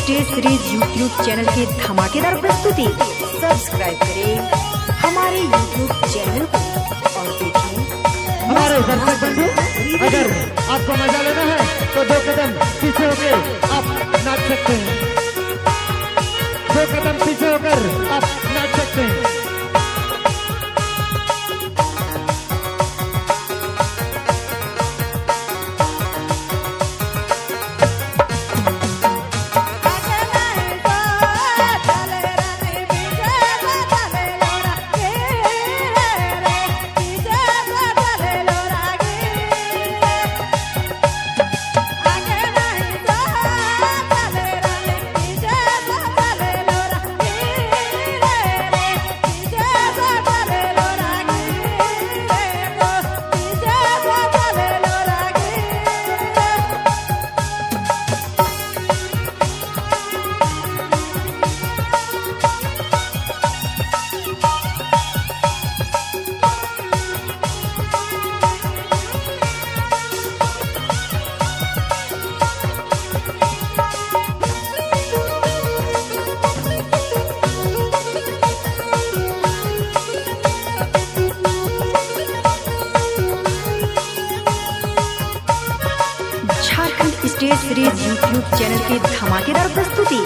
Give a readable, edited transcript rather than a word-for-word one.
Stage series YouTube channel की धमाकेदार प्रस्तुति। सब्सक्राइब करें हमारे यूट्यूब चैनल को और देखें हमारे दर्शक बंधु। अगर आपको मजा लेना है तो 2 कदम पीछे होकर आप नाच सकते हैं। 2 कदम पीछे होकर आप नाच सकते हैं। Jharkhand stage series YouTube channel की धमाकेदार प्रस्तुति।